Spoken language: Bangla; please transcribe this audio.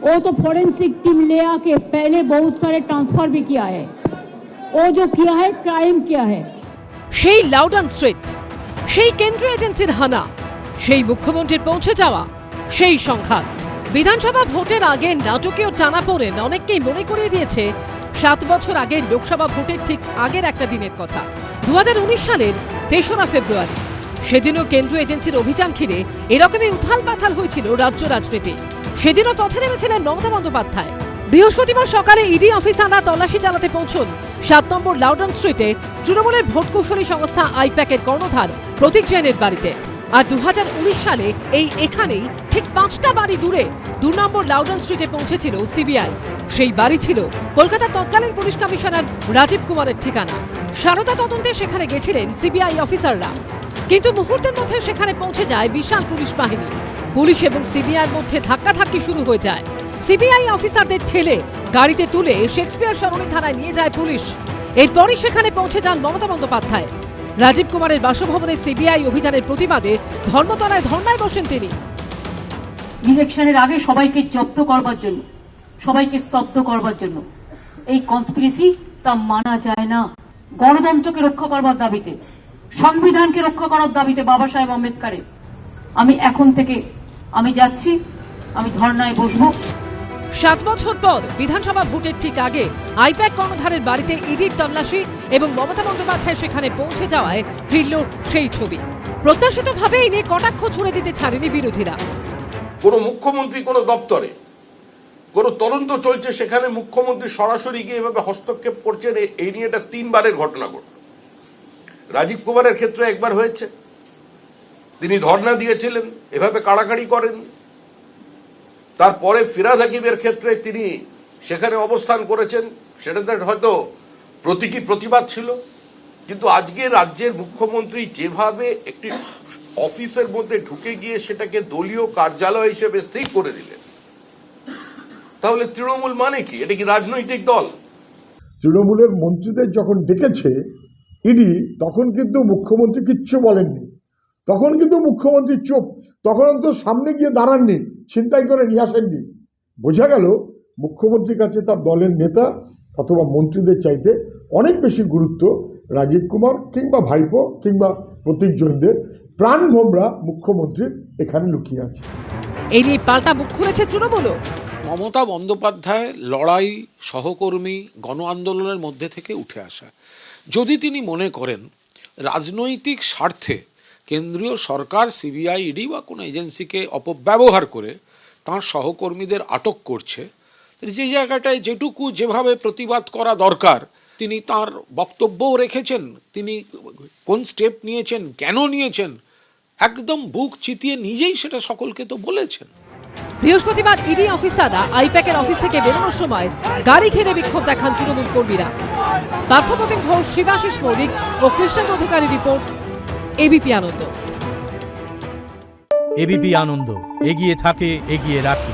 वो तो फॉरेंसिक टीम ले आके पहले बहुत सारे ट्रांसफर भी किया है। वो जो किया है क्राइम किया है। সেই লাউডন স্ট্রিট, সেই কেন্দ্রীয় এজেন্সির হানা, সেই মুখ্যমন্ত্রীর পৌঁছে যাওয়া, সেই সংঘাত বিধানসভা ভোটের আগে নাটকীয় টানাপোড়েন অনেককেই মনে করিয়ে দিয়েছে 7 বছর আগে লোকসভা ভোটের ঠিক আগের একটা দিনের কথা, 2019 সালের 3রা ফেব্রুয়ারি। সেদিনও কেন্দ্রীয় এজেন্সির অভিযান ঘিরে এরকমই উথাল পাথাল হয়েছিল রাজ্য রাজনীতি। সেদিনও পথে নেমেছিলেন মমতা বন্দ্যোপাধ্যায়। বৃহস্পতিবার সকালে ইডি অফিসাররা তল্লাশি চালাতে পৌঁছন 7 নম্বর লাউডন স্ট্রিটে তৃণমূলের ভোট কৌশলী সংস্থা আইপ্যাকের কর্ণধার প্রতীক জৈনের বাড়িতে। আর 2019 সালে এখানেই ঠিক 5টা বাড়ি দূরে 2 নম্বর লাউডন স্ট্রিটে পৌঁছেছিল সিবিআই। সেই বাড়ি ছিল কলকাতার তৎকালীন পুলিশ কমিশনার রাজীব কুমারের ঠিকানা। সারদা তদন্তে সেখানে গেছিলেন সিবিআই অফিসাররা, কিন্তু মুহূর্তের মধ্যে সেখানে পৌঁছে যায় বিশাল পুলিশ বাহিনী। পুলিশ এবং সিবিআইয়ের মধ্যে ধাক্কাধাক্কি শুরু হয়ে যায়। সিবিআই অফিসারদের ঠেলে গাড়িতে তুলে শেক্সপিয়ার সরণি থানায় নিয়ে যায় পুলিশ। এরপরই সেখানে পৌঁছে যান মমতা বন্দ্যোপাধ্যায়। রাজীব কুমারের বাসভবনে সিবিআই অভিযানের প্রতিবাদে ধর্মতলায় ধর্নায় বসেন তিনি। ইলেকশনের আগে সবাইকে জব্দ করবার জন্য, সবাইকে স্তব্ধ করবার জন্য এই কনস্পিরেসি তা মানা যায় না। গণতন্ত্রকে রক্ষা করবার দাবিতে, সংবিধানকে রক্ষা করার দাবিতে বাবা সাহেব আম্বেদকরের আমি এখন থেকে আমি যাচ্ছি, আমি ধর্নায় বসবো। 7 বছর পর বিধানসভা ভোটের ঠিক আগে আইপ্যাক কর্ণধারের বাড়িতে ইডির তল্লাশি এবং মমতা বন্দ্যোপাধ্যায় সেখানে পৌঁছে যাওয়ায় ফিরল সেই ছবি। প্রত্যাশিতভাবে এই নিয়ে কটাক্ষ ছুড়ে দিতে ছাড়েনি বিরোধীরা। কোনো মুখ্যমন্ত্রী কোনো দপ্তরে কোনো তদন্ত চলছে, সেখানে মুখ্যমন্ত্রী সরাসরি গিয়ে এভাবে হস্তক্ষেপ করছেন, এই নিয়ে এটা 3বারের ঘটনা ঘটল। রাজীব কুমারের ক্ষেত্রে একবার হয়েছে, তিনি ধর্ণা দিয়েছিলেন, এভাবে কাড়াকাড়ি করেন। তারপরে ফিরহাদ হাকিমের ক্ষেত্রে তিনি সেখানে অবস্থান করেছেন, সেটাতে হয়তো প্রতীকী প্রতিবাদ ছিল। কিন্তু আজকে রাজ্যের মুখ্যমন্ত্রী যেভাবে একটি অফিসের মধ্যে ঢুকে গিয়ে সেটাকে দলীয় কার্যালয় হিসেবে স্থির করে দিলেন, তাহলে তৃণমূল মানে কি? এটা কি রাজনৈতিক দল? তৃণমূলের মন্ত্রীদের যখন ডেকেছে ইডি, তখন কিন্তু মুখ্যমন্ত্রী কিচ্ছু বলেননি। তখন কিন্তু মুখ্যমন্ত্রী চুপ, তখন তো সামনে গিয়ে দাঁড়াননি, ছিনতাই করে নিয়ে আসেননি। বোঝা গেল মুখ্যমন্ত্রীর কাছে তার দলের নেতা অথবা মন্ত্রীদের চাইতে অনেক বেশি গুরুত্ব রাজীব কুমার কিংবা ভাইপো কিংবা প্রতীক জৈনদের প্রাণ ভোমরা মুখ্যমন্ত্রীর এখানে লুকিয়ে আছে। এই নিয়ে পাল্টা মুখ খুলেছে তৃণমূলও। মমতা বন্দ্যোপাধ্যায় লড়াই, সহকর্মী, গণ আন্দোলনের মধ্যে থেকে উঠে আসা। যদি তিনি মনে করেন রাজনৈতিক স্বার্থে কেন্দ্রীয় সরকার সিবিআই, ইডি বা কোনো এজেন্সিকে অপব্যবহার করে তাঁর সহকর্মীদের আটক করছে, যে জায়গাটায় যেটুকু যেভাবে প্রতিবাদ করা দরকার তিনি তার বক্তব্যও রেখেছেন। তিনি কোন স্টেপ নিয়েছেন, কেন নিয়েছেন, একদম বুক চিতিয়ে নিজেই সেটা সকলকে তো বলেছেন। বৃহস্পতিবার ইডি অফিসাররা আইপ্যাকের অফিস থেকে বেরোনোর সময় গাড়ি ঘিরে বিক্ষোভ দেখান তৃণমূল কর্মীরা। পার্থপ্রতিম ঘোষ, শিবাশিস মৌলিক ও কৃষ্ণেন্দ্র অধিকারী রিপোর্ট, এবিপি আনন্দ। এবিপি আনন্দ, এগিয়ে থাকে, এগিয়ে রাখে।